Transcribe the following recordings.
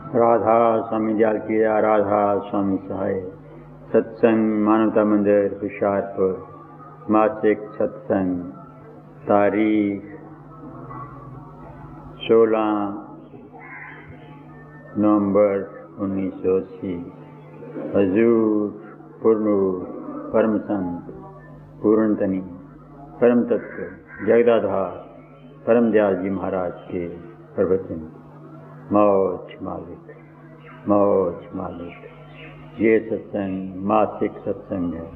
राधा स्वामी दयाल की राधा स्वामी सहाय। सत्संग मानवता मंदिर होशियारपुर, मासिक सत्संग, तारीख 16 नवंबर 1980। हजूर पूर्णूर परम संत पूर्णतनी परम तत्व जगदाधार परम दयाल जी महाराज के प्रवचन। मौज मालिक, मौज मालिक। ये सत्संग मासिक सत्संग है।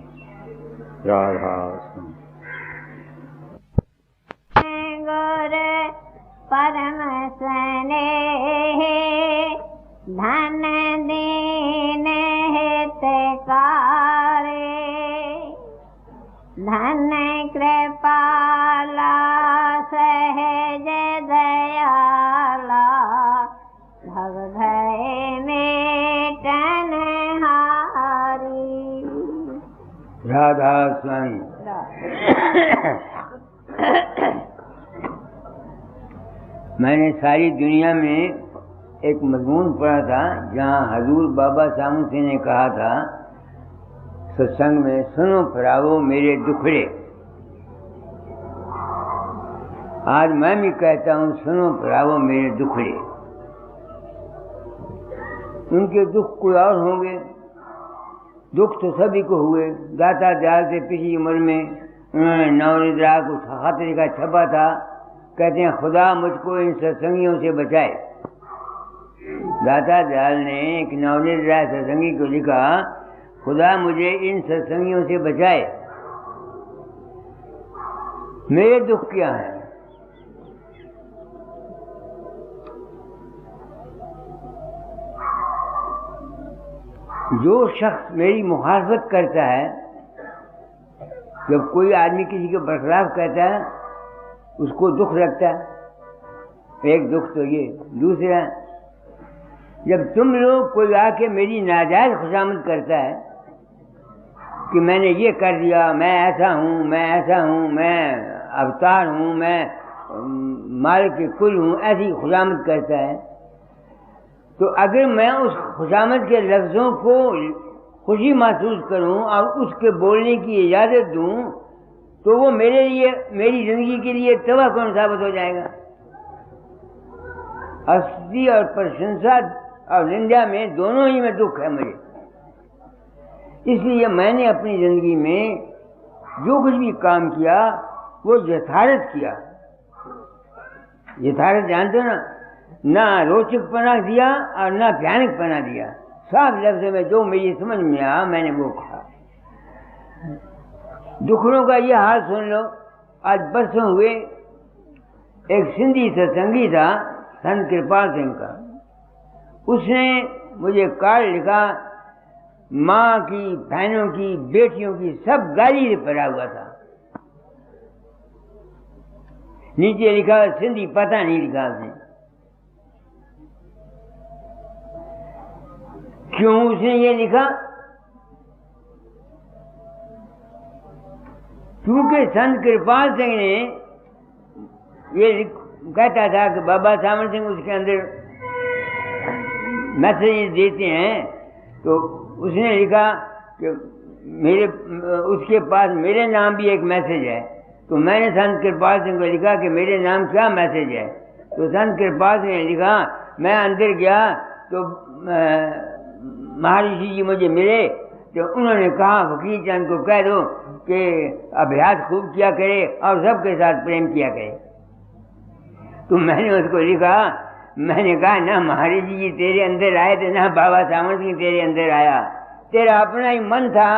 राधा गोरे परम स्नेह धन दीन हितकारी, धन कृपाला सहज दयाला, भव भय मेटन हारी। राधा स्वामी। मैंने सारी दुनिया में एक मजमून पढ़ा था जहाँ हजूर बाबा सामू सिंह ने कहा था सत्संग में, सुनो फरावो मेरे दुखड़े। आज मैं भी कहता हूँ, सुनो फरावो मेरे दुखड़े। उनके दुख कोई और होंगे, दुख तो सभी को हुए। दाता दयाल से पिछली उम्र में उन्होंने नवनिद्रा को खातिर का छपा था, कहते हैं खुदा मुझको इन सत्संगियों से बचाए। दाता दयाल ने एक नवनिद्रा सत्संगी को लिखा, खुदा मुझे इन सत्संगियों से बचाए। मेरे दुख क्या है? जो शख्स मेरी मुखालफत करता है, जब कोई आदमी किसी के बरखलाफ कहता है उसको दुख लगता है। एक दुख तो ये। दूसरा, जब तुम लोग कोई आके मेरी नाजायज खुशामद करता है कि मैंने ये कर दिया, मैं ऐसा हूँ, मैं ऐसा हूँ, मैं अवतार हूँ, मैं मालिक के कुल हूँ, ऐसी खुशामद करता है, तो अगर मैं उस खुशामद के लफ्ज़ों को खुशी महसूस करूं और उसके बोलने की इजाज़त दूं, तो वो मेरे लिए, मेरी ज़िंदगी के लिए तबाह कौन साबित हो जाएगा। हस्ती और प्रशंसा और निंदा में दोनों ही में दुख है मुझे। इसलिए मैंने अपनी ज़िंदगी में जो कुछ भी काम किया वो यथार्थ किया। यथार्थ जानते हो ना रोचकपना दिया और ना भयानकपना दिया। साफ लफ्ज़ में जो मेरी समझ में आया मैंने वो कहा। दुखड़ों का ये हाल सुन लो। आज बरसों हुए एक सिंधी सत्संगी था संत कृपाल सिंह का, उसने मुझे कार्ड लिखा, माँ की, बहनों की, बेटियों की सब गाली से भरा हुआ था। नीचे लिखा सिंधी पता नहीं लिखा उसने। क्यों उसने ये लिखा? क्योंकि संत कृपाल सिंह ने ये कहता था कि बाबा सामन सिंह उसके अंदर मैसेज देते हैं, तो उसने लिखा कि मेरे, उसके पास मेरे नाम भी एक मैसेज है। तो मैंने संत कृपाल सिंह को लिखा कि मेरे नाम क्या मैसेज है। तो संत कृपाल सिंह ने लिखा, मैं अंदर गया तो महर्षि जी मुझे मिले, तो उन्होंने कहा फकीर चंद को कह दो कि अभ्यास खूब किया करे और सबके साथ प्रेम किया करे। तो मैंने उसको लिखा, मैंने कहा ना महर्षि जी तेरे अंदर आए थे, ना बाबा सामन सिंह तेरे अंदर आया, तेरा अपना ही मन था।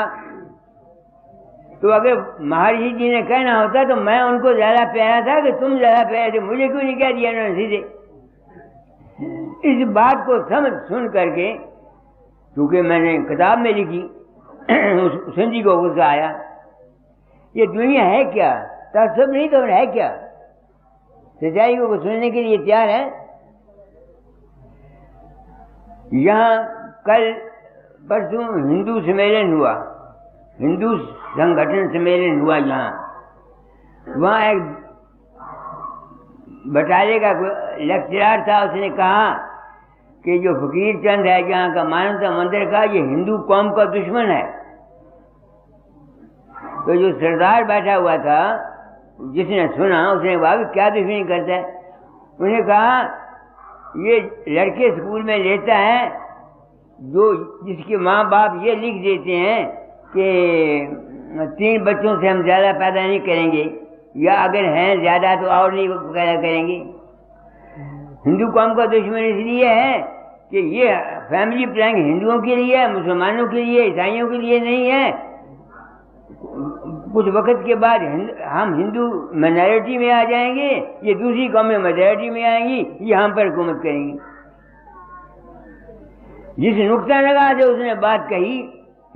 तो अगर महर्षि जी ने कहना होता तो मैं उनको ज्यादा प्यारा था कि तुम ज्यादा प्यारे थे, मुझे क्यों नहीं कह दिया उन्होंने सीधे। इस बात को समझ सुन करके, क्योंकि मैंने किताब में लिखी, उस सिंधी को गुस्सा आया, ये दुनिया है क्या, तत्सब नहीं तो है क्या, सच्चाई को सुनने के लिए तैयार है। यहाँ कल परसों हिंदू सम्मेलन हुआ, हिंदू संगठन सम्मेलन हुआ यहाँ। वहाँ एक बटाले का लेक्चरर था, उसने कहा कि जो फकीर चंद है जहाँ का मानवता मंदिर का, ये हिंदू कौम का दुश्मन है। तो जो सरदार बैठा हुआ था, जिसने सुना, उसने कहा क्या दुश्मनी करता है? उन्हें कहा ये लड़के स्कूल में लेता है जो जिसके माँ बाप ये लिख देते हैं कि 3 बच्चों से हम ज़्यादा पैदा नहीं करेंगे, या अगर हैं ज़्यादा तो और नहीं पैदा करेंगे। हिंदू कौम का दुश्मन इसलिए है कि ये फैमिली प्लानिंग हिंदुओं के लिए है, मुसलमानों के लिए, ईसाइयों के लिए नहीं है। कुछ वक्त के बाद हम हिंदू माइनॉरिटी में आ जाएंगे, ये दूसरी कौमें मेजॉरिटी में आएंगी, ये हम पर हुकूमत करेंगी। जिस नुक्ता लगा जो उसने बात कही,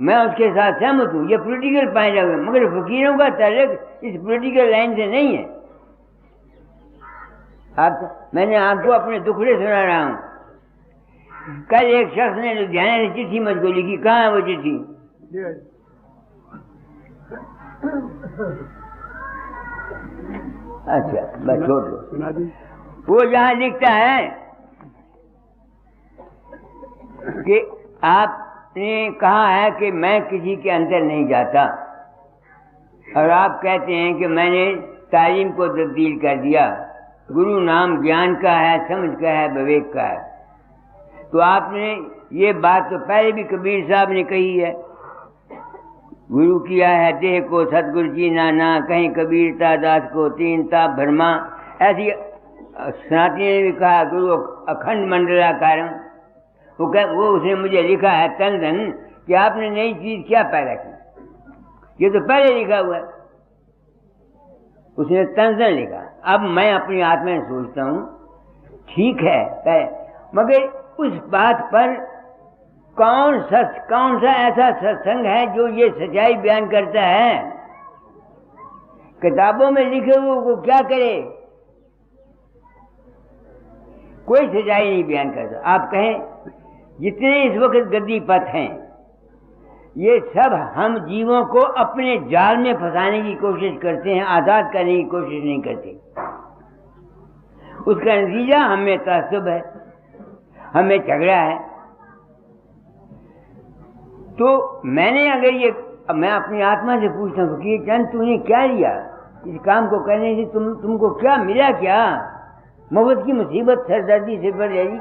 मैं उसके साथ सहमत हूँ। ये पॉलिटिकल पॉइंट है, मगर फकीरों का ताल्लुक इस पॉलिटिकल लाइन से नहीं है। मैंने आपको अपने दुखड़े सुना रहा हूँ। कल एक शख्स ने लुधियाना से चिट्ठी मुझको लिखी। कहाँ है वो चिट्ठी? अच्छा, बस छोड़ दो। वो जहाँ लिखता है कि आपने कहा है कि मैं किसी के अंदर नहीं जाता, और आप कहते हैं कि मैंने तालीम को तब्दील कर दिया। गुरु नाम ज्ञान का है, समझ का है, विवेक का है। तो आपने ये बात तो पहले भी कबीर साहब ने कही है, गुरु किया है देह को सतगुरु जीना ना, कहीं कबीरता दास को 3 ताप भरमा। ऐसी सनातनी ने भी कहा गुरु अखंड मंडलाकारम। वो उसने मुझे लिखा है तन धन कि आपने नई चीज क्या पैदा की, ये तो पहले लिखा हुआ है। उसने तन धन लिखा। अब मैं अपनी आत्मा में सोचता हूँ ठीक है, मगर उस बात पर कौन सा ऐसा सत्संग है जो ये सच्चाई बयान करता है? किताबों में लिखे हुए को क्या करे? कोई सच्चाई नहीं बयान करता। आप कहें जितने इस वक्त गद्दी पथ हैं, ये सब हम जीवों को अपने जाल में फंसाने की कोशिश करते हैं, आजाद करने की कोशिश नहीं करते। उसका नतीजा हमें तासुब है, हमें झगड़ा है। तो मैंने अगर ये, मैं अपनी आत्मा से पूछता हूँ कि चंद तूने क्या लिया इस काम को करने से? तुमको क्या मिला? क्या मुफ्त की मुसीबत सरदर्दी से बढ़ जाएगी।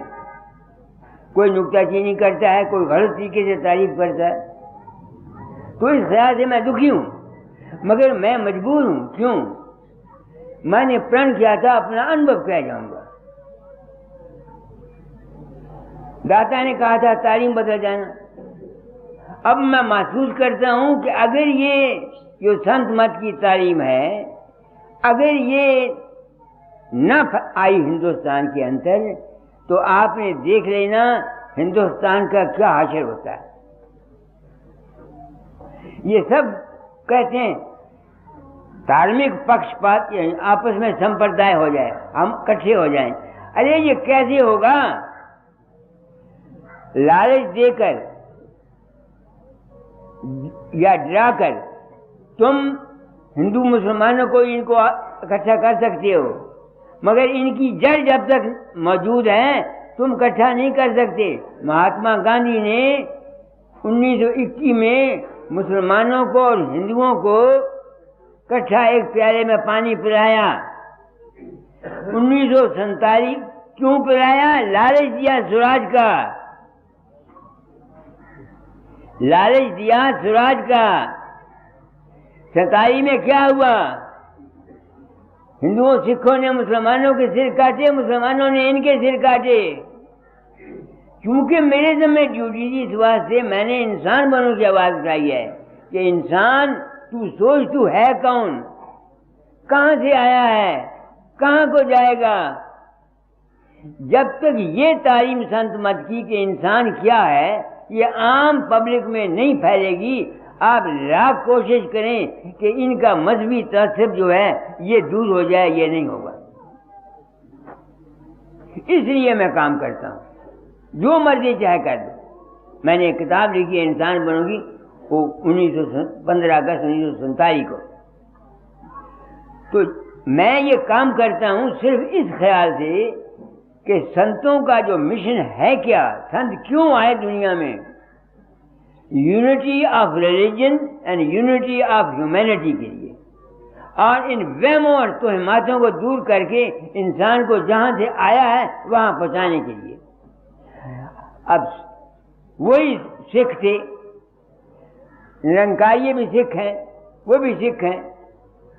कोई नुक्ताचीनी करता है, कोई गलत तरीके से तारीफ करता है, तो इस ख्याल से मैं दुखी हूँ, मगर मैं मजबूर हूँ। क्यों? मैंने प्रण किया था अपना अनुभव कह जाऊंगा। दाता ने कहा था तालीम बदल जाना। अब मैं महसूस करता हूँ कि अगर ये जो संत मत की तालीम है, अगर ये न आई हिंदुस्तान के अंदर, तो आपने देख लेना हिंदुस्तान का क्या हाशर होता है। ये सब कहते हैं धार्मिक पक्षपात, आपस में संप्रदाय हो जाए, हम इकट्ठे हो जाएं। अरे ये कैसे होगा? लालच देकर या डराकर तुम हिंदू मुसलमानों को इनको इकट्ठा कर सकते हो, मगर इनकी जड़ जब तक मौजूद है तुम इकट्ठा नहीं कर सकते। महात्मा गांधी ने 1921 में मुसलमानों को और हिंदुओं को इकट्ठा एक प्याले में पानी पिलाया। 1947 क्यों पिलाया? लालच दिया स्वराज का, लालच दिया स्वराज का। 47 में क्या हुआ? हिंदुओं सिखों ने मुसलमानों के सिर काटे, मुसलमानों ने इनके सिर काटे। क्योंकि मेरे ज़िम्मे ड्यूटी थी, इस वास्ते मैंने इंसान बनने की आवाज़ उठाई है कि इंसान तू सोच, तू है कौन, कहाँ से आया है, कहाँ को जाएगा। जब तक ये तालीम संत मत की कि इंसान क्या है ये आम पब्लिक में नहीं फैलेगी, आप लाख कोशिश करें कि इनका मजहबी तसब जो है ये दूर हो जाए, ये नहीं होगा। इसलिए मैं काम करता हूँ, जो मर्जी चाहे कर दो। मैंने एक किताब लिखी है इंसान बनूंगी, वो 15 अगस्त 1947 को। तो मैं ये काम करता हूँ सिर्फ इस ख्याल से कि संतों का जो मिशन है क्या, संत क्यों आए दुनिया में, unity of religion and unity of humanity के लिए, और इन वहमों और तोहमातों को दूर करके इंसान को जहां से आया है वहां पहुंचाने के लिए। अब वही सिख थे, निरंकारी भी सिख हैं, वो भी सिख हैं,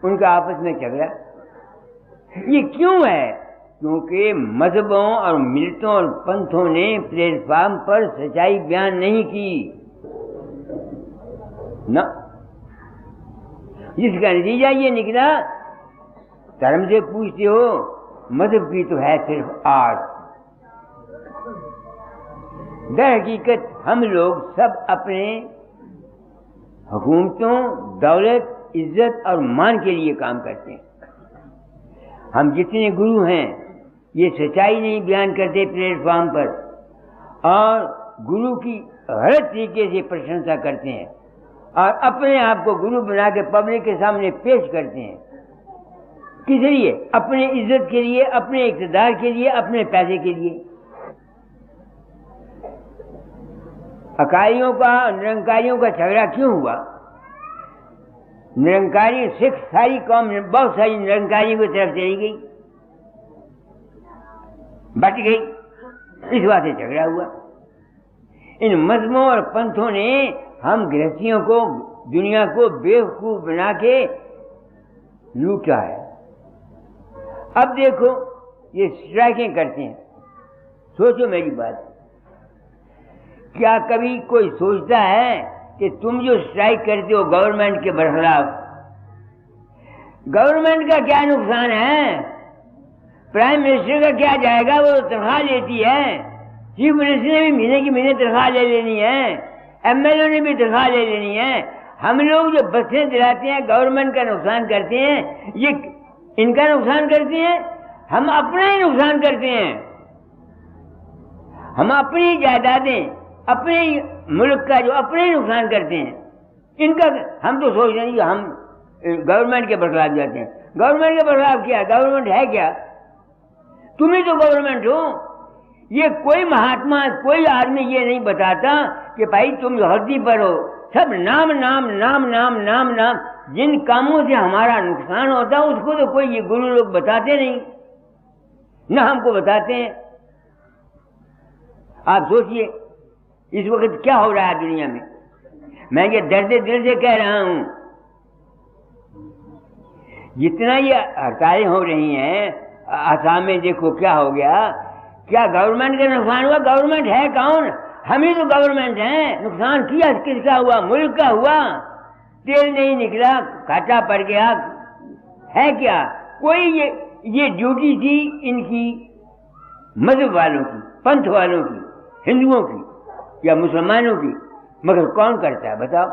उनका आपस में झगड़ा। ये क्यों है? क्योंकि मजहबों और मिलतों और पंथों ने प्लेटफॉर्म पर सच्चाई बयान नहीं की ना। जिसका नतीजा ये निकला, धर्म से पूछते हो, मजहब की तो है सिर्फ आर्ट। दर हकीकत हम लोग सब अपने हुकूमतों, दौलत, इज्जत और मान के लिए काम करते हैं। हम जितने गुरु हैं ये सच्चाई नहीं बयान करते प्लेटफॉर्म पर, और गुरु की गलत तरीके से प्रशंसा करते हैं और अपने आप को गुरु बना के पब्लिक के सामने पेश करते हैं। किस लिए? अपने इज्जत के लिए, अपने इक़्तिदार के लिए, अपने पैसे के लिए। अकालियों का निरंकारियों का झगड़ा क्यों हुआ? निरंकारी सिख सारी कौम बहुत सारी निरंकारियों की तरफ चली गई, बट गई, इस बात से झगड़ा हुआ। इन मजहबों और पंथों ने हम गृहस्थियों को, दुनिया को बेवकूफ बना के लूटा है। अब देखो ये स्ट्राइकें करते हैं। सोचो मेरी बात, क्या कभी कोई सोचता है कि तुम जो स्ट्राइक करते हो गवर्नमेंट के बरखलाफ, गवर्नमेंट का क्या नुकसान है? प्राइम मिनिस्टर का क्या जाएगा? वो तनख्वाह लेती है, चीफ मिनिस्टर ने भी महीने की महीने तनख्वाह ले लेनी है, एमएलए ने भी तनख्वाह ले लेनी है। हम लोग जो बसें दिलाते हैं गवर्नमेंट का नुकसान करते हैं, ये इनका नुकसान करते हैं, हम अपना ही नुकसान करते हैं। हम अपनी जायदादें, अपने मुल्क का जो अपने नुकसान करते हैं, इनका हम तो सोच रहे हैं हम गवर्नमेंट के बरखलाफ जाते हैं। गवर्नमेंट के बरखलाफ क्या? गवर्नमेंट है क्या? तुम ही तो गवर्नमेंट हो। ये कोई महात्मा, कोई आदमी ये नहीं बताता कि भाई तुम हल्दी पर हो। सब नाम नाम नाम नाम नाम नाम। जिन कामों से हमारा नुकसान होता है उसको तो कोई ये गुरु लोग बताते नहीं, न हमको बताते हैं। आप सोचिए इस वक्त क्या हो रहा है दुनिया में। मैं ये दर्द दिल से कह रहा हूं, जितना ये हड़तालें हो रही हैं, आसाम में देखो क्या हो गया। क्या गवर्नमेंट का नुकसान हुआ? गवर्नमेंट है कौन? हम ही तो गवर्नमेंट हैं। नुकसान किया किसका हुआ? मुल्क का हुआ। तेल नहीं निकला, घाटा पड़ गया, है क्या? कोई ये ड्यूटी थी इनकी, मजहब वालों की, पंथ वालों की, हिंदुओं की या मुसलमानों की, मगर कौन करता है बताओ?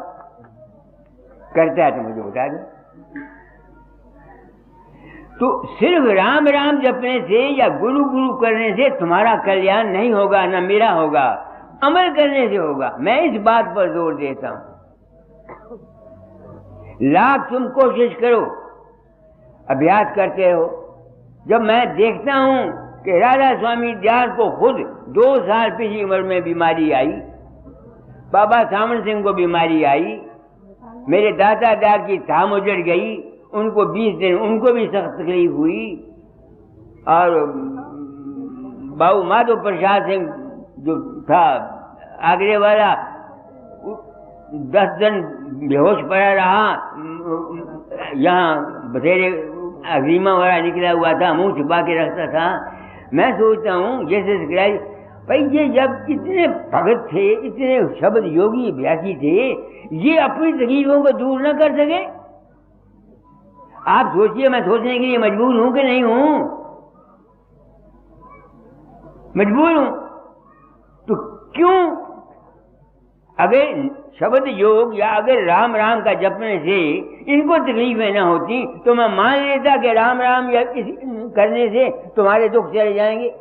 करता है तो मुझे बता दो। तो सिर्फ राम राम जपने से या गुरु गुरु करने से तुम्हारा कल्याण नहीं होगा, ना मेरा होगा। अमल करने से होगा। मैं इस बात पर जोर देता हूं। लाख तुम कोशिश करो, अभ्यास करते हो। जब मैं देखता हूं कि राधा स्वामी दयाल को खुद 2 साल पिछली उम्र में बीमारी आई, बाबा सावन सिंह को बीमारी आई, मेरे दादा दाद की थाम उजड़ गई, उनको 20 दिन उनको भी सख्त तकलीफ हुई, और बाबू माधव प्रसाद सिंह जो था आगरे वाला 10 दिन बेहोश पड़ा रहा। यहाँ बथेरे अग्रिमा वाला निकला हुआ था, मुंह छिपा के रखता था। मैं सोचता हूँ जैसे भाई ये जब इतने भगत थे, इतने शब्द योगी अभ्यासी थे, ये अपनी तकलीफों को दूर न कर सके। आप सोचिए, मैं सोचने के लिए मजबूर हूं कि नहीं हूं? मजबूर हूं। तो क्यों? अगर शब्द योग या अगर राम राम का जपने से इनको तकलीफें ना होती तो मैं मान लेता कि राम राम या करने से तुम्हारे दुख चले जाएंगे।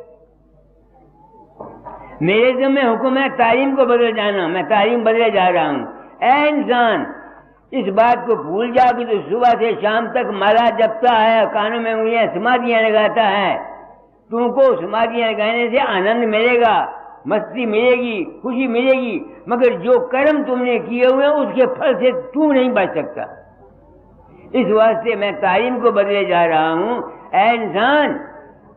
मेरे ज़िम्मे हुक्म है तालीम को बदल जाना। मैं तालीम बदले जा रहा हूं। ऐ इंसान, इस बात को भूल जा कि तो सुबह से शाम तक माला जपता है, कानों में उंगलियां समाधियां लगाता है, तुमको समाधियां लगाने से आनंद मिलेगा, मस्ती मिलेगी, खुशी मिलेगी, मगर जो कर्म तुमने किए हुए हैं उसके फल से तू नहीं बच सकता। इस वास्ते मैं तालीम को बदले जा रहा हूं। ऐ इंसान,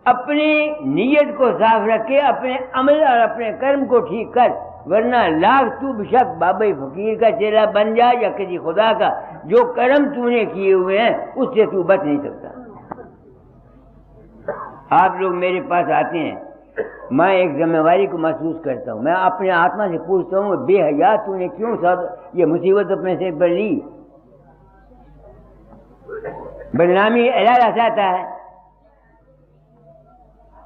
अपने नीयत को साफ रखे, अपने अमल और अपने कर्म को ठीक कर, वरना लाख तू बेशक बाबा फकीर का चेला बन जा या किसी खुदा का, जो कर्म तूने किए हुए हैं उससे तू बच नहीं सकता। आप लोग मेरे पास आते हैं, मैं एक जिम्मेवारी को महसूस करता हूं। मैं अपने आत्मा से पूछता हूं, बेहया तूने क्यों ये मुसीबत अपने से पर ली? बदनामी एलाला चाहता है,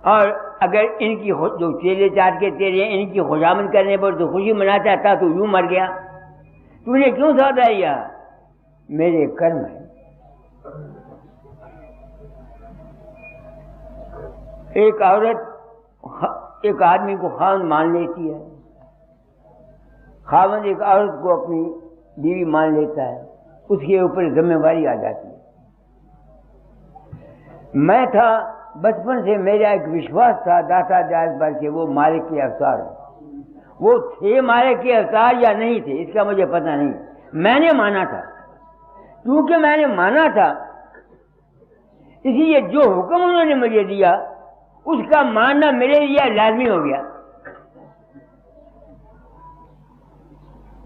और अगर इनकी जो चेले चाट के तेरे इनकी खुशामद करने पर तो खुशी मना चाहता तो यूं मर गया। तूने क्यों सौदा लिया? मेरे कर्म है। एक औरत एक आदमी को खावंद मान लेती है, खावंद एक औरत को अपनी बीवी मान लेता है, उसके ऊपर जिम्मेवारी आ जाती है। मैं था बचपन से, मेरा एक विश्वास था दाता दयाल पर कि वो मालिक के अवतार हैं। वो थे मालिक के अवतार या नहीं थे इसका मुझे पता नहीं, मैंने माना था। क्योंकि मैंने माना था इसलिए जो हुक्म उन्होंने मुझे दिया उसका मानना मेरे लिए लाजमी हो गया।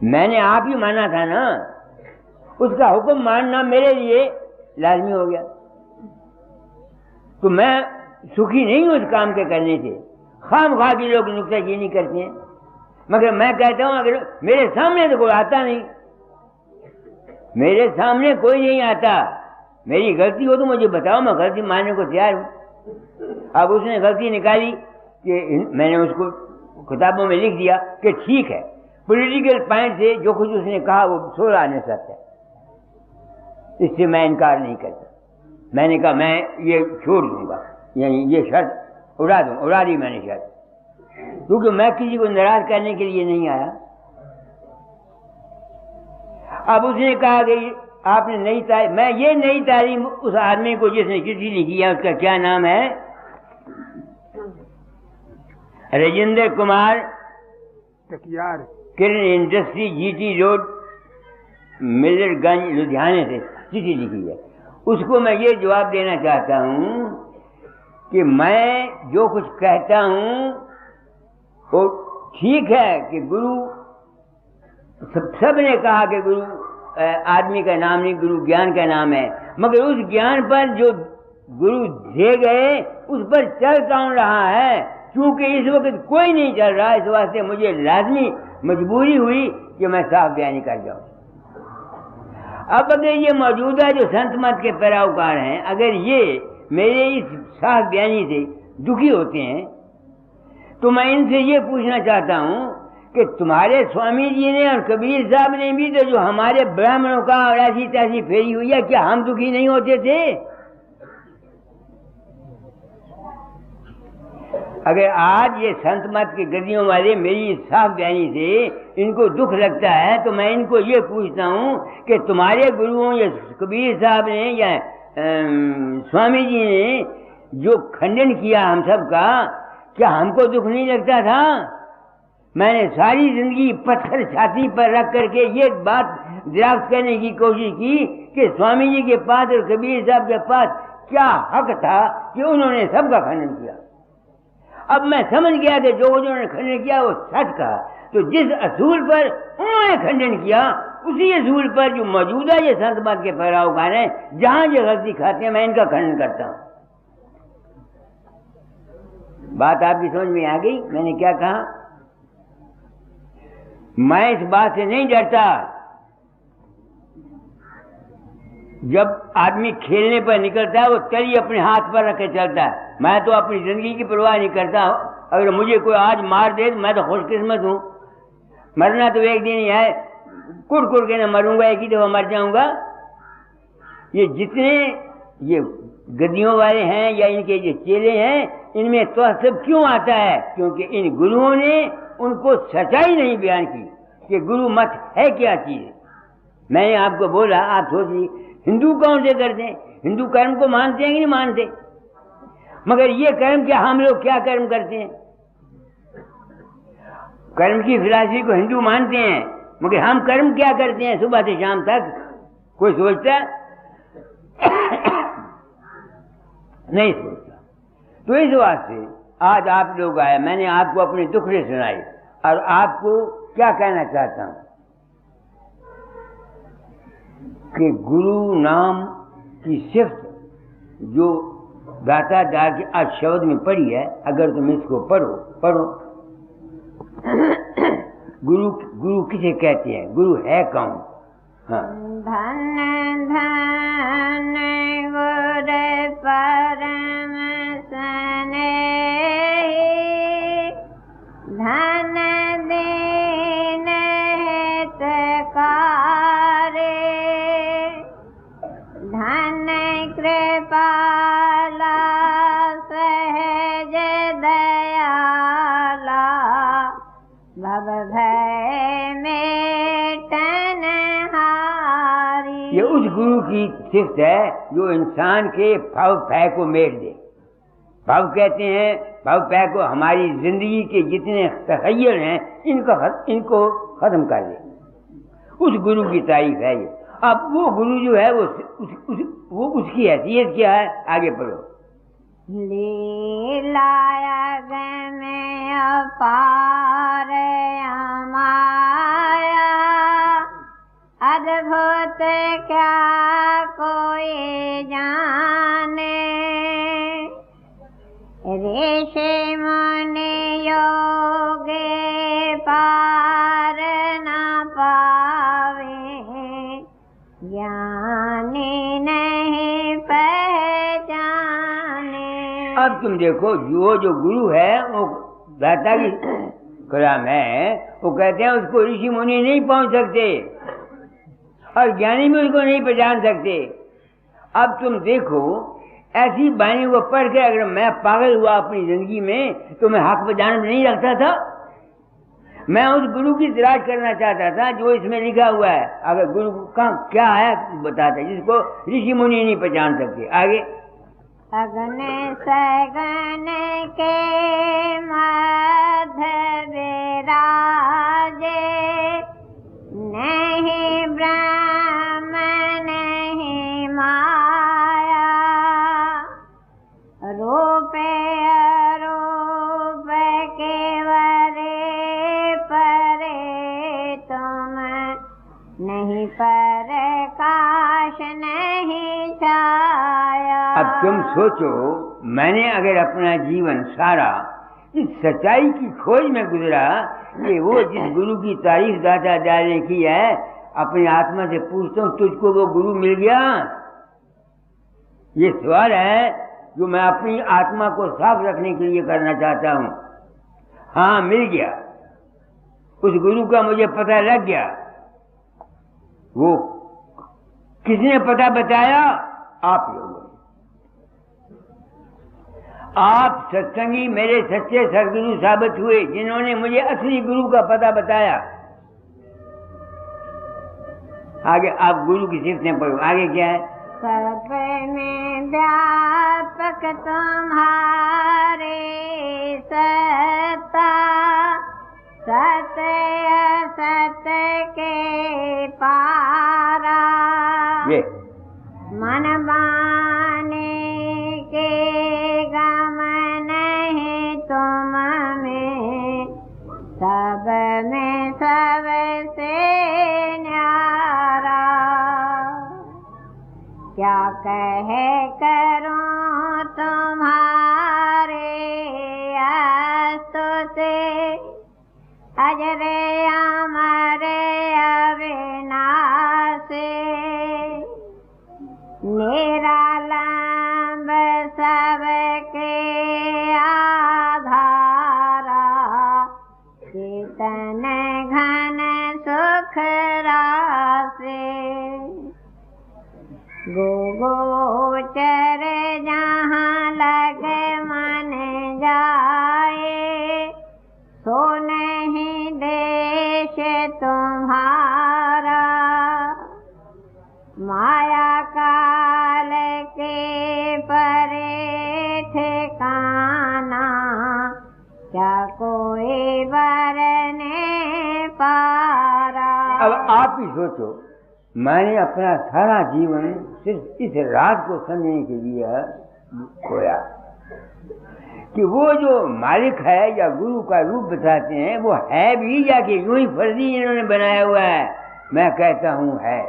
मैंने आप ही माना था ना, उसका हुक्म मानना मेरे लिए लाजमी हो गया। तो मैं सुखी नहीं हूं उस काम के करने से। खामखा के लोग नुक्ताचीनी करते हैं, मगर मैं कहता हूं अगर मेरे सामने तो कोई आता नहीं, मेरे सामने कोई नहीं आता, मेरी गलती हो तो मुझे बताओ, मैं गलती मानने को तैयार हूं। अब उसने गलती निकाली कि मैंने उसको किताबों में लिख दिया कि ठीक है, पॉलिटिकल पॉइंट से जो कुछ उसने कहा वो 16 आने सत्य है, इससे मैं इनकार नहीं करता। मैंने कहा मैं ये छोड़ दूंगा, यानी ये शर्त उड़ा दी मैंने शर्त, क्योंकि मैं किसी को नाराज करने के लिए नहीं आया। अब उसने कहा कि आपने नई तारीफ, मैं ये नई तारीफ उस आदमी को जिसने चिट्ठी लिखी है उसका क्या नाम है, राजेंद्र कुमार टकियार, किरण इंडस्ट्री, जीटी रोड, मिलरगंज, लुधियाने से चिट्ठी लिखी है। उसको मैं ये जवाब देना चाहता हूं कि मैं जो कुछ कहता हूं वो ठीक है कि गुरु सब ने कहा कि गुरु आदमी का नाम नहीं, गुरु ज्ञान का नाम है, मगर उस ज्ञान पर जो गुरु दे गए उस पर चल कौन रहा है? क्योंकि इस वक्त कोई नहीं चल रहा, इस वास्ते मुझे लाजमी मजबूरी हुई कि मैं साफ बयानी कर जाऊं। अब अगर ये मौजूदा जो संत मत के पैरोकार हैं, अगर ये मेरे इस साफ बयानी से दुखी होते हैं तो मैं इनसे ये पूछना चाहता हूं कि तुम्हारे स्वामी जी ने और कबीर साहब ने भी तो जो हमारे ब्राह्मणों का और ऐसी तैसी फेरी हुई है, क्या हम दुखी नहीं होते थे? अगर आज ये संत मत के गद्दियों वाले मेरी साफ बयानी से इनको दुख लगता है तो मैं इनको ये पूछता हूं कि तुम्हारे गुरुओं या कबीर साहब ने या स्वामी जी ने जो खंडन किया हम सब का, क्या हमको दुख नहीं लगता था? मैंने सारी जिंदगी पत्थर छाती पर रख करके ये बात दरियाफ्त करने की कोशिश की कि स्वामी जी के पास और कबीर साहब के पास क्या हक था कि उन्होंने सबका खंडन किया। अब मैं समझ गया कि जो उन्होंने खंडन किया वो सच कहा, तो जिस असूल पर उन्होंने खंडन किया उसी असूल पर जो मौजूदा ये संत मत के पैरोकार हैं, जहां ये गलती खाते हैं मैं इनका खंडन करता हूं। बात आपकी समझ में आ गई मैंने क्या कहा? मैं इस बात से नहीं डरता। जब आदमी खेलने पर निकलता है वो तली अपने हाथ पर रख के चलता है। मैं तो अपनी जिंदगी की परवाह नहीं करता। अगर मुझे कोई आज मार दे तो मैं तो खुशकिस्मत हूं। मरना तो एक दिन ही है, कुड़ के ना मरूंगा, एक ही दफा मर जाऊंगा। ये जितने ये गद्दियों वाले हैं या इनके जो चेले हैं, इनमें तो सब क्यों आता है? क्योंकि इन गुरुओं ने उनको सच्चाई नहीं बयान की कि गुरु मत है क्या चीज। मैंने आपको बोला, आप सोचिए हिंदू कौन से करते हैं? हिंदू कर्म को मानते हैं कि नहीं मानते? मगर ये कर्म क्या, हम लोग क्या कर्म करते हैं? कर्म की फिलॉसफी को हिंदू मानते हैं, मगर हम कर्म क्या करते हैं सुबह से शाम तक? कोई सोचता नहीं सोचता। तो इस वास्ते आज आप लोग आए, मैंने आपको अपने दुख से सुनाई और आपको क्या कहना चाहता हूं कि गुरु नाम की सिफ्त जो दाता दार के आज शब्द में पड़ी है, अगर तुम इसको पढ़ो गुरु किसे कहते हैं, गुरु है कौन? हाँ, धन धन गुरु परम स्नेही, धन दीन हितकारी, धन कृपाला सहज दयाला, भव भय मेटन हारी। ये उस गुरु की सिफ्त है जो इंसान के भव भय को मेट दे। भव कहते हैं, भव भय को हमारी जिंदगी के जितने तखय्युल हैं इनको खत्म कर दे। उस गुरु की तारीफ है ये। अब वो गुरु जो है वो उसकी हैसियत क्या है, आगे पढ़ो। लीलाया में अपार माया, अद्भुत क्या कोई जाने, ऋषि मुनि योगे पार न पावे, ज्ञानी नहीं पहचाने। अब तुम देखो, जो गुरु है वो दाता की कलाम है, वो कहते हैं उसको ऋषि मुनि नहीं पहुंच सकते और ज्ञानी भी उसको नहीं पहचान सकते। अब तुम देखो, ऐसी बाणी को पढ़ के अगर मैं पागल हुआ अपनी जिंदगी में तो मैं हक पहचान नहीं रखता था। मैं उस गुरु की तलाश करना चाहता था जो इसमें लिखा हुआ है। अगर गुरु का क्या है बताता, जिसको ऋषि मुनि नहीं पहचान सकते। आगे, अगन सगन के मध्य विराजे, नहीं ब्रह्म नहीं माया, रूपे अरूप केवरे परे तुम, नहीं प्रकाश नहीं छाया। अब तुम सोचो, मैंने अगर अपना जीवन सारा इस सच्चाई की खोज में गुजरा कि वो जिस गुरु की तारीफ दाता दार ने की है, अपनी आत्मा से पूछता हूँ, तुझको वो गुरु मिल गया? ये सवाल है जो मैं अपनी आत्मा को साफ रखने के लिए करना चाहता हूँ। हाँ, मिल गया। उस गुरु का मुझे पता लग गया। वो किसने पता बताया? आप लोगों ने। आप सत्संगी मेरे सच्चे सदगुरु साबित हुए, जिन्होंने मुझे असली गुरु का पता बताया। आगे आप गुरु की सिफ्तें पढ़ो। आगे क्या है? सब में व्यापक तुम्हारे सत्ता, सत्य असत्य के पारा, ये मन बाने के गम नहीं तुम में, सब में सबसे न्यारा। क्या कहे करूं तुम्हारे स्तुति, अजरे अमरे अविनाशी, निरालंब सबके आधारा, चेतन घन सुख राशि, गोचर जहाँ लगे मन जाए, सो नहीं देश तुम्हारा, माया काल के परे ठिकाने, कोई वरने पारा। अब आप ही सोचो, मैंने अपना सारा जीवन सिर्फ इस रात को समझने के लिए खोया कि वो जो मालिक है या गुरु का रूप बताते हैं वो है भी या कि यूं ही फर्जी इन्होंने बनाया हुआ है। मैं कहता हूं है।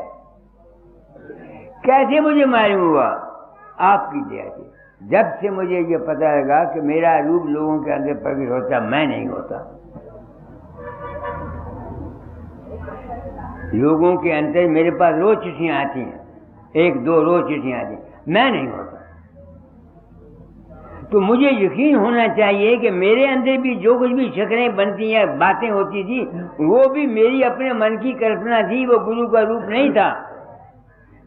कैसे मुझे मालूम हुआ? आपकी दया से। जब से मुझे ये पता लगा कि मेरा रूप लोगों के अंदर प्रकट होता, मैं नहीं होता। लोगों के अंदर मेरे पास रोज चिट्ठियां आती हैं, 1-2 रोज चिट्ठियां आती हैं, मैं नहीं होता। तो मुझे यकीन होना चाहिए कि मेरे अंदर भी जो कुछ भी शक्लें बनती हैं, बातें होती थी, वो भी मेरी अपने मन की कल्पना थी, वो गुरु का रूप नहीं था।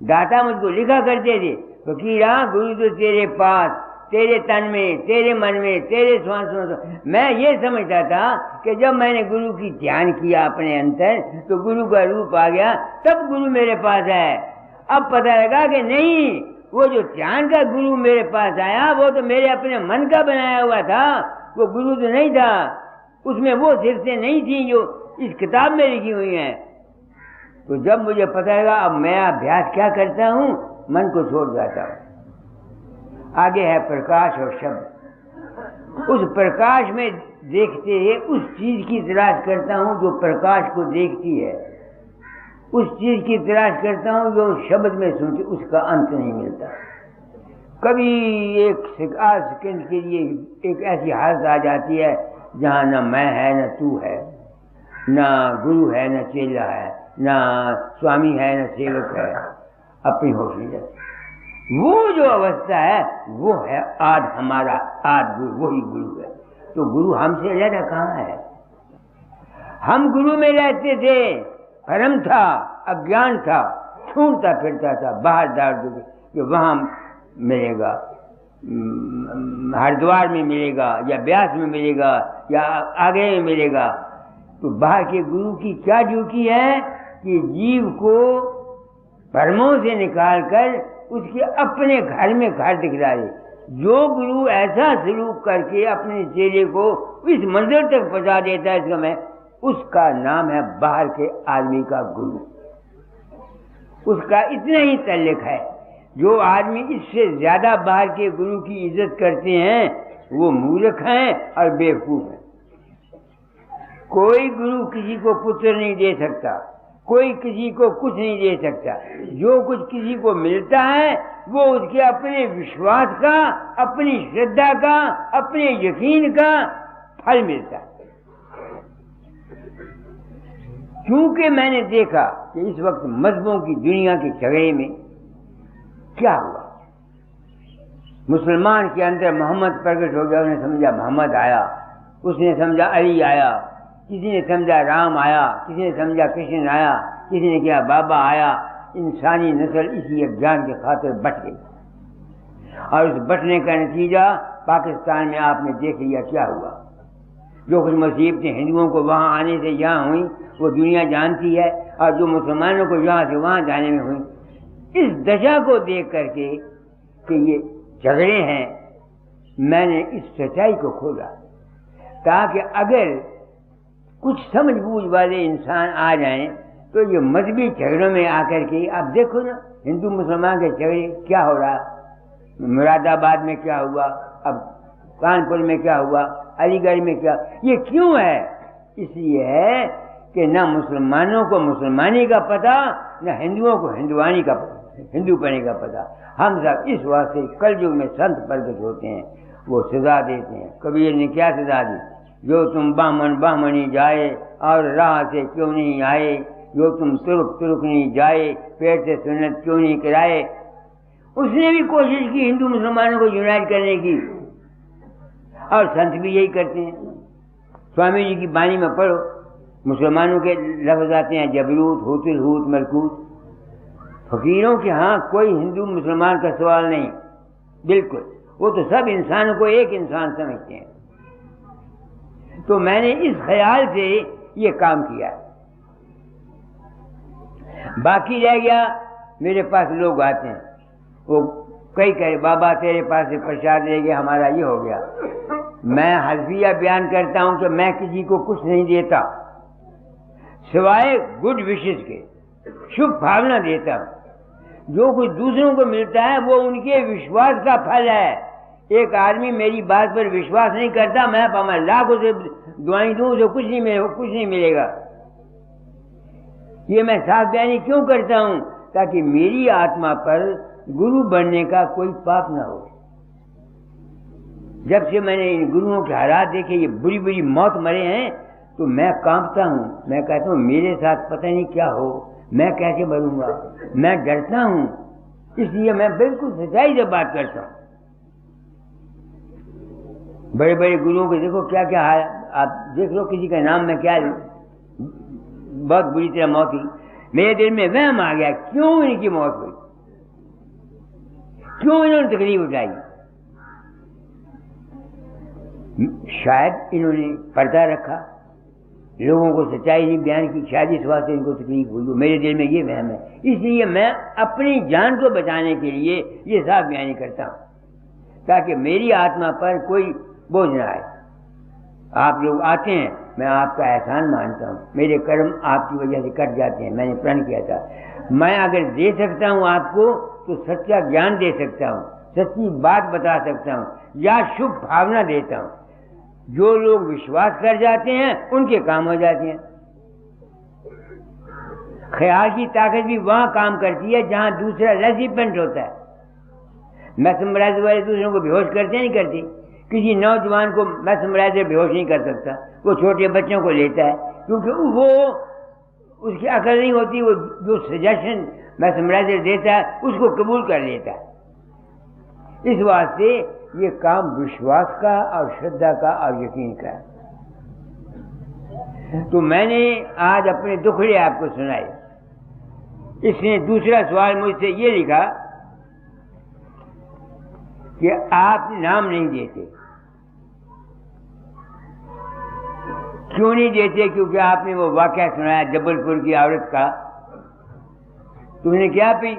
दाता मुझको लिखा करते थे, फकीरा गुरु तो तेरे पास, तेरे तन में, तेरे मन में, तेरे श्वासों में। मैं ये समझता था कि जब मैंने गुरु की ध्यान किया अपने अंतर तो गुरु का रूप आ गया, तब गुरु मेरे पास है। अब पता लगा कि नहीं, वो जो ध्यान का गुरु मेरे पास आया वो तो मेरे अपने मन का बनाया हुआ था, वो गुरु तो नहीं था। उसमें वो सिरतें नहीं थी जो इस किताब में लिखी हुई हैं। तो जब मुझे पता लगा, अब मैं अभ्यास क्या करता हूँ, मन को छोड़ जाता हूँ। आगे है प्रकाश और शब्द। उस प्रकाश में देखते ही उस चीज की तलाश करता हूँ जो प्रकाश को देखती है, उस चीज की तलाश करता हूँ जो शब्द में सुनती, उसका अंत नहीं मिलता। कभी एक सेकंड के लिए एक ऐसी हालत आ जाती है जहाँ न मैं है न तू है, न गुरु है न चेला है, न स्वामी है न सेवक है, अपनी होश नहीं जाती। वो जो अवस्था है वो है आज हमारा आज गुरु, वही गुरु है। तो गुरु हमसे ज्यादा कहाँ है? हम गुरु में रहते थे, भ्रम था, अज्ञान था, छूटता फिरता था बाहर दार कि वहां मिलेगा, हरिद्वार में मिलेगा या ब्यास में मिलेगा या आगे में मिलेगा। तो बाहर के गुरु की क्या ड्यूटी है कि जीव को भ्रमों से निकालकर उसके अपने घर में घर दिखला दे। जो गुरु ऐसा सलूक करके अपने चेले को इस मंजिल तक पहुंचा देता है, इसका मैं उसका नाम है बाहर के आदमी का गुरु। उसका इतना ही तल्लुक है। जो आदमी इससे ज्यादा बाहर के गुरु की इज्जत करते हैं वो मूर्ख हैं और बेवकूफ हैं। कोई गुरु किसी को पुत्र नहीं दे सकता, कोई किसी को कुछ नहीं दे सकता। जो कुछ किसी को मिलता है वो उसके अपने विश्वास का, अपनी श्रद्धा का, अपने यकीन का फल मिलता है। क्योंकि मैंने देखा कि इस वक्त मजहबों की दुनिया के झगड़े में क्या हुआ। मुसलमान के अंदर मोहम्मद प्रकट हो गया, उसने समझा मोहम्मद आया, उसने समझा अली आया, किसी ने समझा राम आया, किसी ने समझा कृष्ण आया, किसी ने कहा बाबा आया। इंसानी नस्ल इसी अज्ञान के खातिर बट गई और उस बटने का नतीजा पाकिस्तान में आपने देख लिया क्या हुआ। जो कुछ मुसीबतें हिंदुओं को वहाँ आने से यहाँ हुई वो दुनिया जानती है, और जो मुसलमानों को यहाँ से वहाँ जाने में हुई। इस दशा को देख करके कि ये झगड़े हैं, मैंने इस सच्चाई को खोला ताकि अगर कुछ समझ बूझ वाले इंसान आ जाएं तो ये मजहबी झगड़ों में आकर के आप देखो ना, हिंदू मुसलमान के झगड़े क्या हो रहा, मुरादाबाद में क्या हुआ, अब कानपुर में क्या हुआ, अलीगढ़ में क्या, ये क्यों है? इसलिए है कि न मुसलमानों को मुसलमानी का पता, न हिंदुओं को हिंदुआनी का, हिंदू पने का पता। हम सब इस वास्ते कलयुग में संत प्रकट होते हैं, वो सजा देते हैं। कबीर ने क्या सजा दी? जो तुम बामन बामनी जाए और राह से क्यों नहीं आए, जो तुम तुर्क तुर्क नहीं जाए, पेट से सुन्नत क्यों नहीं कराए। उसने भी कोशिश की हिंदू मुसलमानों को यूनाइट करने की, और संत भी यही करते हैं। स्वामी जी की बानी में पढ़ो, मुसलमानों के लफ्ज आते हैं जबरूत, हुतुल हुत, मलकूत। फकीरों के यहाँ कोई हिंदू मुसलमान का सवाल नहीं, बिल्कुल, वो तो सब इंसानों को एक इंसान समझते हैं। तो मैंने इस ख्याल से ये काम किया। बाकी रह गया, मेरे पास लोग आते हैं, वो कई कहे बाबा तेरे पास से प्रसाद ले गया, हमारा ये हो गया। मैं हल्फिया बयान करता हूं कि मैं किसी को कुछ नहीं देता सिवाय गुड विशेष के, शुभ भावना देता हूं। जो कुछ दूसरों को मिलता है वो उनके विश्वास का फल है। एक आदमी मेरी बात पर विश्वास नहीं करता, मैं पामा लाख उसे दुआएं दूं, उसे कुछ नहीं मिलेगा। ये मैं साफ बयानी क्यों करता हूं? ताकि मेरी आत्मा पर गुरु बनने का कोई पाप ना हो। जब से मैंने इन गुरुओं के हालात देखे, ये बुरी बुरी मौत मरे हैं, तो मैं कांपता हूं। मैं कहता हूं मेरे साथ पता नहीं क्या हो, मैं कैसे मरूंगा, मैं डरता हूं। इसलिए मैं बिल्कुल सच्चाई से बात करता हूं। बड़े बड़े गुरुओं को देखो क्या क्या हाल, आप देख लो, किसी का नाम में क्या बहुत बुरी तरह मौत हुई। मेरे दिल में वहम आ गया, क्यों इनकी मौत हुई, क्यों इन्होंने तकलीफ उठाई। शायद इन्होंने पर्दा रखा, लोगों को सच्चाई नहीं बयान की, शायद इस वास्ते इनको तकलीफ हुई। मेरे दिल में ये वहम है, इसलिए मैं अपनी जान को बचाने के लिए ये साफ बयानी करता हूं, ताकि मेरी आत्मा पर कोई बोझ न आए। आप लोग आते हैं, मैं आपका एहसान मानता हूं, मेरे कर्म आपकी वजह से कट जाते हैं। मैंने प्रण किया था, मैं अगर दे सकता हूं आपको तो सच्चा ज्ञान दे सकता हूं, सच्ची बात बता सकता हूं, या शुभ भावना देता हूं। जो लोग विश्वास कर जाते हैं उनके काम हो जाते हैं। ख्याल की ताकत भी वहां काम करती है जहां दूसरा रेसिपेंट होता है। मैथमेराइजर वाले दूसरों को बेहोश करते नहीं करते। किसी नौजवान को मैथमेराइजर बेहोश नहीं कर सकता, वो छोटे बच्चों को लेता है, क्योंकि वो उसकी अकल नहीं होती। वो जो सजेशन मैथमेराइजर देता है उसको कबूल कर लेता है। इस वास्ते ये काम विश्वास का और श्रद्धा का और यकीन का है। तो मैंने आज अपने दुखड़े आपको सुनाए। इसने दूसरा सवाल मुझसे ये लिखा कि आप नाम नहीं देते। क्यों नहीं देते? क्योंकि आपने वो वाकया सुनाया जबलपुर की औरत का। तुमने क्या पी?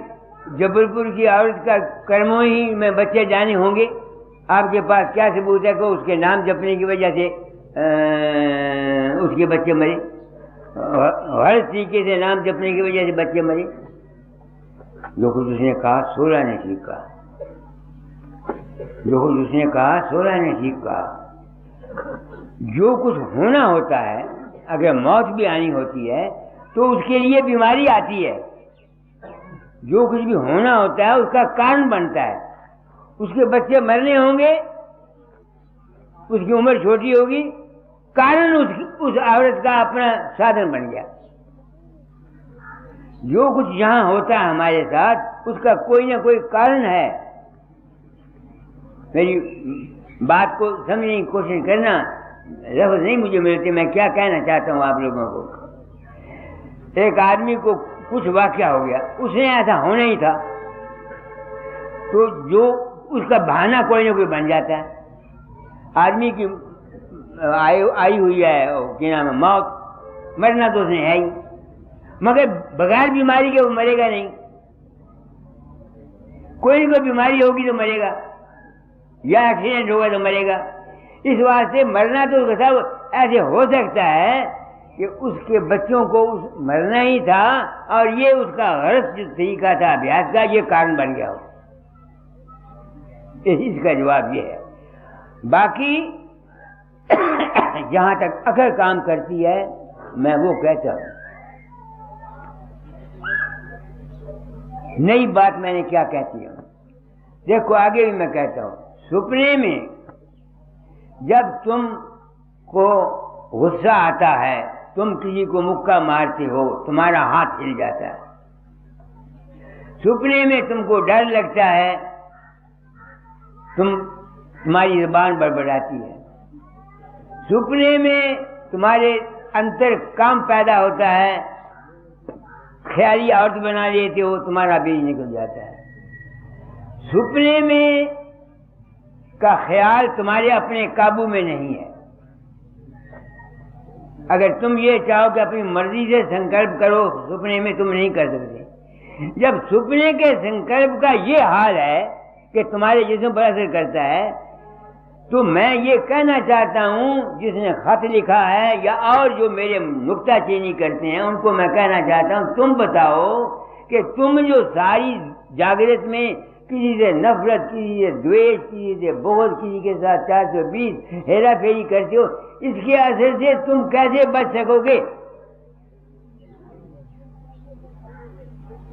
जबलपुर की औरत का कर्मों ही में बच्चे जाने होंगे। आपके पास क्या सबूत है कि उसके नाम जपने की वजह से उसके बच्चे मरे? हर तरीके से नाम जपने की वजह से बच्चे मरे। जो कुछ उसने कहा 16 ने ठीक कहा, जो कुछ उसने कहा 16 ने ठीक कहा। जो कुछ होना होता है, अगर मौत भी आनी होती है तो उसके लिए बीमारी आती है। जो कुछ भी होना होता है उसका कारण बनता है। उसके बच्चे मरने होंगे, उसकी उम्र छोटी होगी, कारण उस औरत का अपना साधन बन गया। जो कुछ यहां होता है हमारे साथ उसका कोई ना कोई कारण है। मेरी बात को समझने की कोशिश करना, लफ्ज नहीं मुझे मिलते, मैं क्या कहना चाहता हूं आप लोगों को। एक आदमी को कुछ वाकया हो गया, उसने ऐसा होना ही था, तो जो उसका बहाना कोई ना कोई बन जाता है। आदमी की आई हुई है क्या नाम है, मौत, मरना तो उसने है ही, मगर बगैर बीमारी के वो मरेगा नहीं। कोई ना कोई बीमारी होगी तो मरेगा, या एक्सीडेंट होगा तो मरेगा। इस वास्ते मरना तो उसका सब ऐसे हो सकता है कि उसके बच्चों को मरना ही था और ये उसका गलत जो तरीका था अभ्यास का, ये कारण बन गया हो। इसका जवाब ये है। बाकी जहां तक अकल काम करती है, मैं वो कहता हूं। नई बात मैंने क्या कहती हूं, देखो आगे भी मैं कहता हूं। सपने में जब तुमको गुस्सा आता है, तुम किसी को मुक्का मारते हो, तुम्हारा हाथ हिल जाता है। सपने में तुमको डर लगता है, तुम्हारी जुबान बड़बड़ाती है। सपने में तुम्हारे अंतर काम पैदा होता है, ख्याली औरत बना लेते हो, तुम्हारा बीज निकल जाता है। सपने में का ख्याल तुम्हारे अपने काबू में नहीं है। अगर तुम ये चाहो कि अपनी मर्जी से संकल्प करो, सपने में तुम नहीं कर सकते। जब सपने के संकल्प का ये हाल है कि तुम्हारे जिस्म पर असर करता है, तो मैं ये कहना चाहता हूँ, जिसने खत लिखा है या और जो मेरे नुक्ताचीनी करते हैं उनको मैं कहना चाहता हूँ, तुम बताओ कि तुम जो सारी जागृत में किसी से नफरत, किसी से द्वेष, किसी से बहुत, किसी के साथ 420 हेरा फेरी करते हो, इसके असर से तुम कैसे बच सकोगे?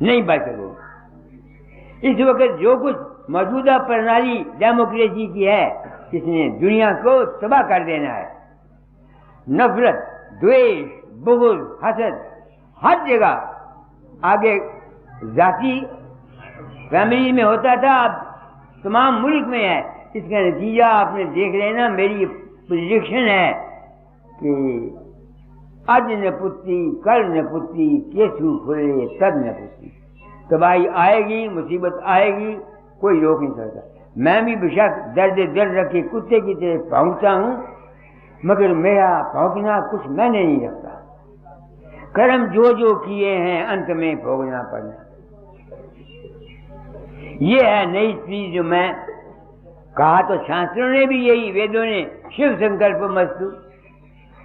नहीं बच सकोगे। इस वक्त जो कुछ मौजूदा प्रणाली डेमोक्रेसी की है, इसने दुनिया को तबाह कर देना है। नफरत, द्वेष, बुग़्ज़, हसद हर जगह। आगे जाति फैमिली में होता था, अब तमाम मुल्क में है। इसका नतीजा आपने देख लेना। मेरी प्रेडिक्शन है कि आज न पुत्ती, कल न पुत्ती, केसु खुले तब न पुत्ती। तबाही आएगी, मुसीबत आएगी, कोई रोक नहीं सकता। मैं भी बेशक दर्द दिल रखे कुत्ते की तरह भौंकता हूँ, मगर मेरा भौंकना कुछ मैंने नहीं रखता। कर्म जो जो किए हैं अंत में भोगना पड़ना। ये है नई चीज जो मैं कहा, तो शास्त्रों ने भी यही, वेदों ने शिव संकल्प मस्तु,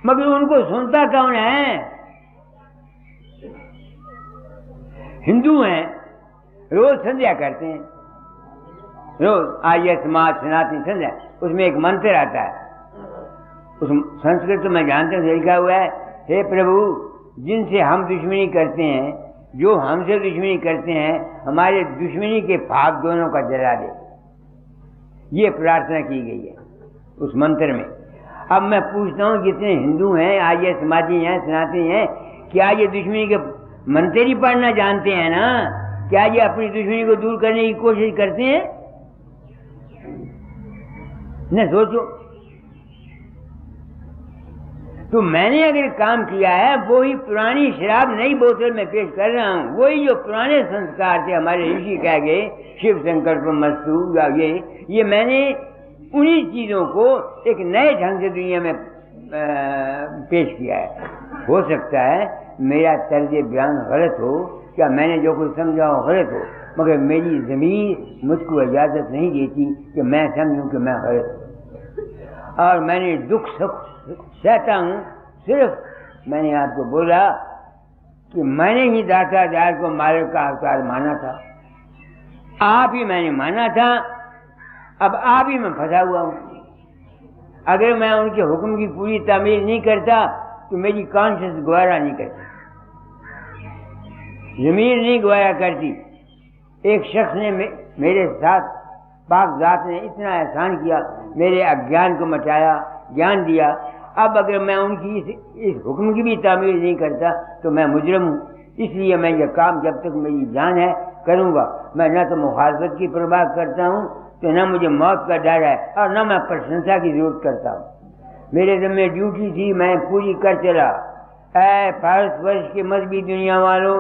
मगर उनको सुनता कौन है? हिंदू हैं, रोज संध्या करते हैं, रोज आर्य समाज सनातन संध्या, उसमें एक मंत्र आता है, उस संस्कृत में जानते हैं, लिखा हुआ है, हे प्रभु, जिनसे हम दुश्मनी करते हैं, जो हमसे दुश्मनी करते हैं, हमारे दुश्मनी के भाग दोनों का जला दे। ये प्रार्थना की गई है उस मंत्र में। अब मैं पूछता हूँ, जितने हिंदू हैं, आर्य समाजी हैं, सनातनी हैं, क्या ये दुश्मनी के मंत्र ही पढ़ना जानते हैं ना? क्या ये अपनी दुश्मनी को दूर करने की कोशिश करते हैं? न सोचो। तो मैंने अगर काम किया है, वो ही पुरानी शराब नई बोतल में पेश कर रहा हूँ। वही जो पुराने संस्कार थे, हमारे ऋषि कह गए, शिव संकल्प मस्तु या ये मैंने उन्हीं चीजों को एक नए ढंग से दुनिया में पेश किया है। हो सकता है मेरा तर्ज बयान गलत हो, क्या मैंने जो कुछ समझा हो गलत हो, मगर मेरी ज़मीर मुझको इजाज़त नहीं देती कि मैं समझूं कि मैं गलत हूँ। और मैंने दुख सुख सहता हूँ। सिर्फ मैंने आपको बोला कि मैंने ही दाता दार को मालिक का अवतार माना था, आप ही मैंने माना था, अब आप ही मैं फंसा हुआ हूँ। अगर मैं उनके हुक्म की पूरी तामील नहीं करता तो मेरी कॉन्शियस गवारा नहीं करती, ज़मीर नहीं गवारा करती। एक शख्स ने मेरे साथ, पाक ज़ात ने इतना एहसान किया, मेरे अज्ञान को मचाया, ज्ञान दिया। अब अगर मैं उनकी इस हुक्म की भी तामील नहीं करता तो मैं मुजरम हूँ। इसलिए मैं यह काम जब तक मेरी जान है करूँगा। मैं न तो मुखालफत की परवाह करता हूँ, तो न मुझे मौत का डर है, और न मैं प्रशंसा की जरूरत करता हूँ। मेरे ज़िम्मे ड्यूटी थी, मैं पूरी कर चला। ऐ भारतवर्ष के मजहबी दुनिया वालों,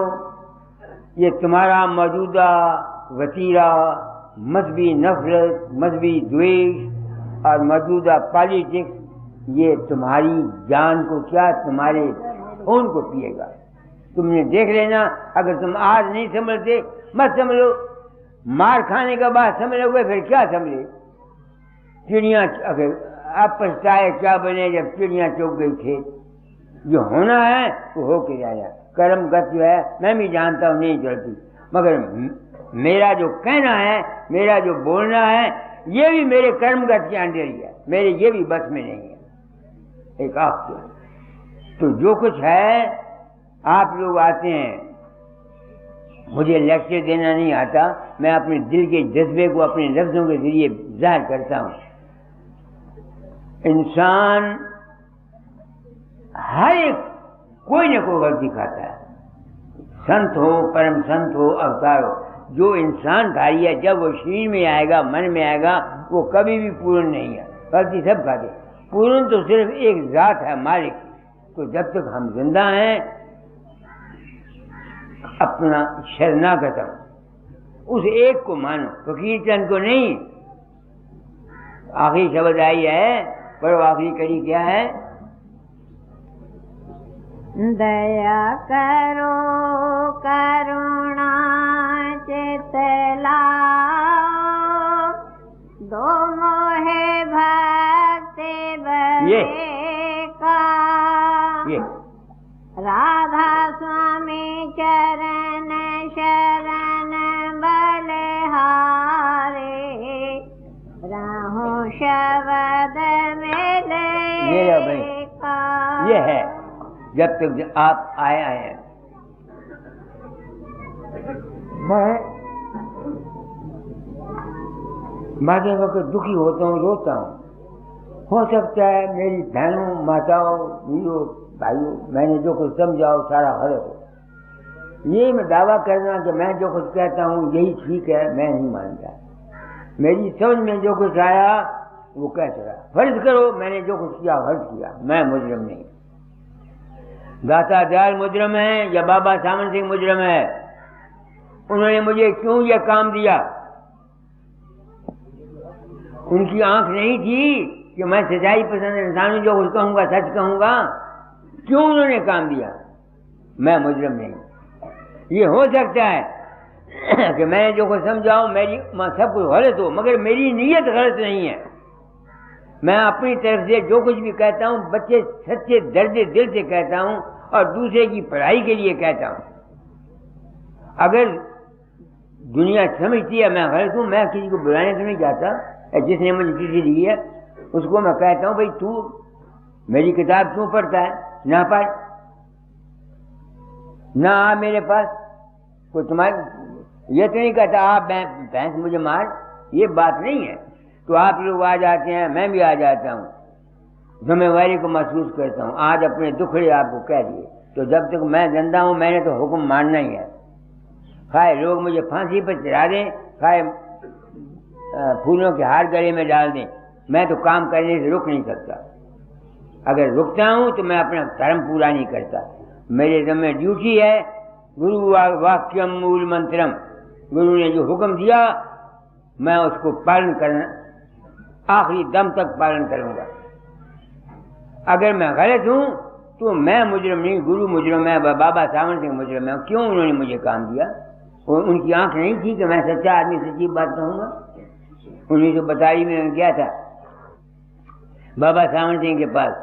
ये तुम्हारा मौजूदा वतीरा, मजहबी नफरत, मजहबी द्वेष और मौजूदा पॉलिटिक्स, ये तुम्हारी जान को क्या, तुम्हारे खून को पिएगा। तुमने देख लेना, अगर तुम आज नहीं संभलते मत संभलो, मार खाने के बाद संभलोगे फिर क्या संभले। चिड़िया अगर अब पछताए क्या बने जब चिड़िया चुग गई खेत। जो होना है वो हो के जाएगा। कर्म गत जो है मैं भी जानता हूँ नहीं चलती, मगर मेरा जो कहना है, मेरा जो बोलना है, ये भी मेरे कर्मगत के अंदर ही है, मेरे ये भी बस में नहीं है। एक आप तो जो कुछ है आप लोग आते हैं, मुझे लेक्चर देना नहीं आता, मैं अपने दिल के जज्बे को अपने लफ्जों के जरिए जाहिर करता हूँ। इंसान हर एक कोई न कोई गलती खाता है, संत हो, परम संत हो, अवतार हो। जो इंसानधारी है, जब वो शरीर में आएगा, मन में आएगा, वो कभी भी पूर्ण नहीं है, गलती सब खाते। पूर्ण तो सिर्फ एक जात है, मालिक। तो जब तक हम जिंदा हैं, अपना शरणागतम, उस एक को मानो, फकीर चंद को नहीं। आखिरी शब्द आई है, पर आखिरी कड़ी क्या है? दया करो करुणा चित लाओ, दो मोहे भय ये राधा स्वामी चरण शरण बलहारे राहु शब्द मिले ये है। जब तक आप आए हैं मैं माते वक्त दुखी होता हूँ, रोता हूँ। हो सकता है मेरी बहनों, माताओं, वीरों, भाइयों, मैंने जो कुछ समझाओ सारा गलत हो। ये मैं दावा करना कि मैं जो कुछ कहता हूँ यही ठीक है, मैं नहीं मानता। मेरी समझ में जो कुछ आया वो कह चला। फर्ज करो मैंने जो कुछ किया फर्ज किया, मैं मुजरम नहीं। दाता दयाल मुजरम है या बाबा सामन सिंह मुजरम है? उन्होंने मुझे क्यों यह काम दिया? उनकी आंख नहीं थी कि मैं सच्चाई पसंद इंसान हूं, जो कुछ कहूंगा सच कहूंगा? क्यों उन्होंने काम दिया? मैं मुजरम नहीं। ये हो सकता है कि मैंने जो कुछ समझाऊं मेरी सब कुछ गलत हो, मगर मेरी नीयत गलत नहीं है। मैं अपनी तरफ से जो कुछ भी कहता हूं बच्चे सच्चे दर्द दिल से कहता हूं और दूसरे की पढ़ाई के लिए कहता हूं। अगर दुनिया समझती है मैं गलत हूं, मैं किसी को बुलाने तो नहीं जाता। जिसने मुझे चिट्ठी दी है उसको मैं कहता हूं भाई तू मेरी किताब क्यों पढ़ता है? ना पढ़, ना आ मेरे पास। कोई तुम्हारे ये तो नहीं कहता आप भैंस मुझे मार, ये बात नहीं है। तो आप लोग आ जाते हैं, मैं भी आ जाता हूँ, जिम्मेवारी को महसूस करता हूँ। आज अपने दुखड़े आपको कह दिए, तो जब तक मैं जिंदा हूँ मैंने तो हुक्म मानना ही है। खाए लोग मुझे फांसी पर चढ़ा दें, खाए फूलों के हार गले में डाल दें, मैं तो काम करने से रुक नहीं सकता। अगर रुकता हूँ तो मैं अपना धर्म पूरा नहीं करता। मेरे ज़िम्मे ड्यूटी है गुरु वाक्यम मूल मंत्रम। गुरु ने जो हुक्म दिया मैं उसको पालन करना, आखिरी दम तक पालन करूंगा। अगर मैं गलत हूं तो मैं मुजरम नहीं, गुरु मुजरम है, बाबा सावन सिंह मुजरम है। क्यों उन्होंने मुझे काम दिया? उनकी आंख नहीं थी कि मैं सच्चा आदमी सच्ची बात कहूंगा? 1942 में गया था बाबा सावन सिंह के पास।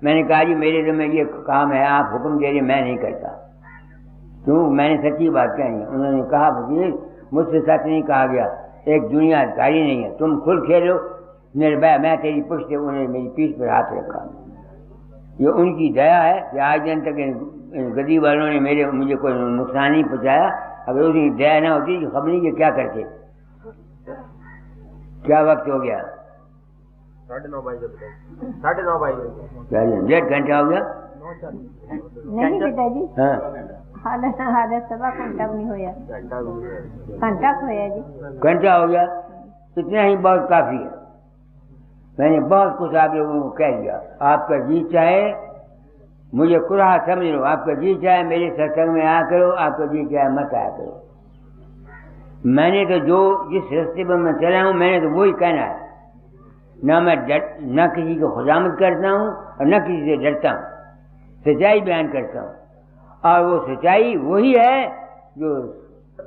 मैंने कहा जी मेरे ज़िम्मे ये काम है, आप हुक्म दे रहे, मैं नहीं करता। क्यों? मैंने सच्ची बात कही है। उन्होंने कहा फकीर मुझसे सच नहीं कहा गया, एक दुनियादारी नहीं है, तुम खुल खेलो निर्भय, मैं तेरी पुष्ट। उन्होंने मेरी पीठ पर हाथ रखा। ये उनकी दया है कि आज दिन तक इन गदी वालों ने मुझे कोई नुकसान नहीं पहुँचाया। अगर उसकी दया ना होती तो खबर नहीं कि क्या करते। क्या वक्त हो गया? 9:30 डेढ़ घंटा हो गया। नहीं पिताजी, हाँ हालत सवा घंटा नहीं होया, घंटा होया जी, घंटा हो गया। इतना ही बहुत काफी है। मैंने बहुत कुछ आप लोगों को कह दिया। आपका जी चाहे मुझे कुराहा समझ लो, आपका जी चाहे मेरे सत्संग में आया करो, आपका जी चाहे मत आया करो। मैंने तो जो जिस रास्ते पर मैं चला हूं मैंने तो वही कहना है। ना मैं न किसी को खुजामत करता हूं और न किसी से डरता हूं, सच्चाई बयान करता हूं। और वो सच्चाई वही है जो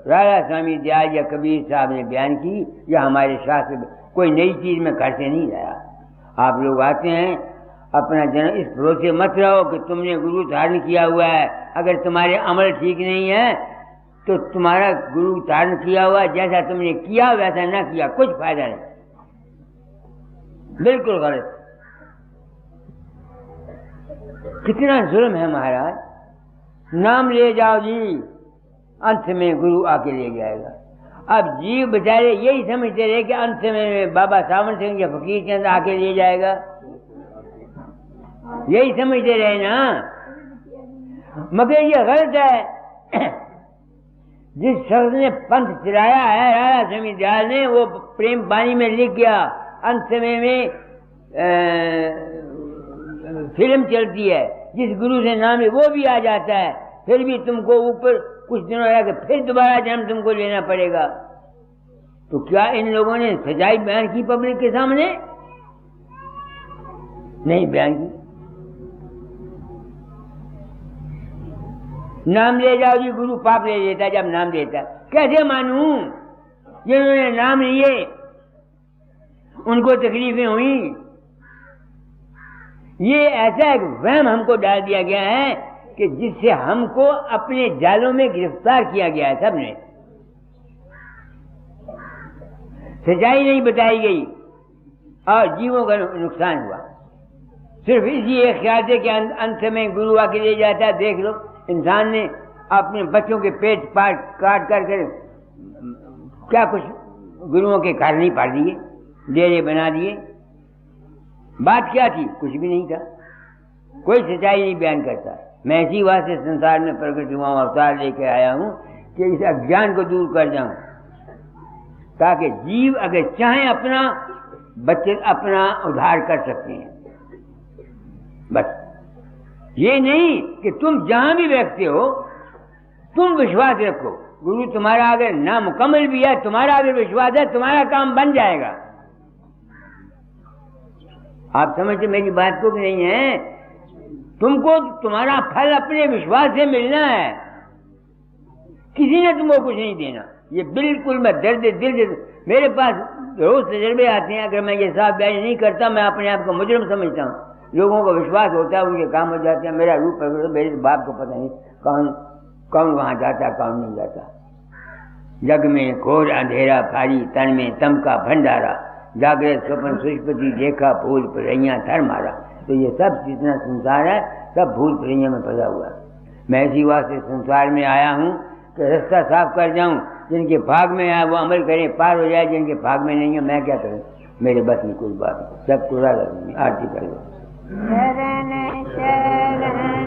राजा स्वामी दयाल या कबीर साहब ने बयान की, या हमारे शास्त्र। कोई नई चीज में घर से नहीं लाया। आप लोग आते हैं अपना जन्म इस भरोसे मत रहो कि तुमने गुरु धारण किया हुआ है। अगर तुम्हारे अमल ठीक नहीं है तो तुम्हारा गुरु धारण किया हुआ जैसा तुमने किया वैसा ना किया, कुछ फायदा नहीं, बिल्कुल गलत। कितना जुल्म है महाराज। नाम ले जाओ जी, अंत में गुरु आके ले जाएगा। अब जीव बेचारे यही समझते रहे कि अंत में बाबा सावन सिंह या फकीर चंद आके ले जाएगा, यही समझते रहे ना। मगर ये गलत है। जिस शख्स ने पंथ चलाया है राजा स्वामी दयाल ने, वो प्रेम बानी में लिख गया। अंत समय में फिल्म चलती है, जिस गुरु से नाम है वो भी आ जाता है, फिर भी तुमको ऊपर कुछ दिनों रह के फिर दोबारा जन्म तुमको लेना पड़ेगा। तो क्या इन लोगों ने सच्चाई बयान की पब्लिक के सामने? नहीं बयान की। नाम ले जाओ जी, गुरु पाप ले लेता जब नाम लेता। कैसे मानूं? जिन्होंने नाम लिए उनको तकलीफें हुई, ये ऐसा एक वहम हमको डाल दिया गया है कि जिससे हमको अपने जालों में गिरफ्तार किया गया है। सबने सच्चाई नहीं बताई गई और जीवों का नुकसान हुआ। सिर्फ इसी एक ख्याल से कि अंत में गुरु आके ले जाता है। देख लो, इंसान ने अपने बच्चों के पेट काट कर क्या कुछ गुरुओं के घर नहीं पाल दिए, डेरे बना दिए। बात क्या थी? कुछ भी नहीं था। कोई सच्चाई नहीं बयान करता। मैं इसी वास्ते संसार में प्रकट हुआ हूं, अवतार लेकर आया हूं कि इस अज्ञान को दूर कर जाऊं, ताकि जीव अगर चाहें अपना बच्चे अपना उद्धार कर सकते हैं। बस ये नहीं कि तुम जहां भी बैठते हो तुम विश्वास रखो। गुरु तुम्हारा अगर नामुकम्मल भी है, तुम्हारा अगर विश्वास है, तुम्हारा काम बन जाएगा। आप समझते मेरी बात को कि नहीं है? तुमको तुम्हारा फल अपने विश्वास से मिलना है, किसी ने तुमको कुछ नहीं देना। ये बिल्कुल मैं दर्द दिल, मेरे पास रोज तजर्बे आते हैं। अगर मैं ये साफ बयान नहीं करता, मैं अपने आप को मुजरिम समझता हूँ। लोगों को विश्वास होता है, उनके काम हो जाते हैं। मेरा रूप प्रकट, मेरे बाप को पता नहीं कौन वहां जाता, कौन नहीं जाता। जग में घोर अंधेरा भारी, तन में तम का भंडारा, जागृत स्वप्न सुष्पति देखा, भूल परैया थर मारा। तो ये सब जितना संसार है सब भूल परैया में फंसा हुआ है। मैं इसी वास्ते संसार में आया हूँ कि रास्ता साफ कर जाऊं। जिनके भाग में है वो अमल करें, पार हो जाए। जिनके भाग में नहीं है, मैं क्या करूं? मेरे बस में कोई बात नहीं। सब पूरा आरती कर लो। शरण शरण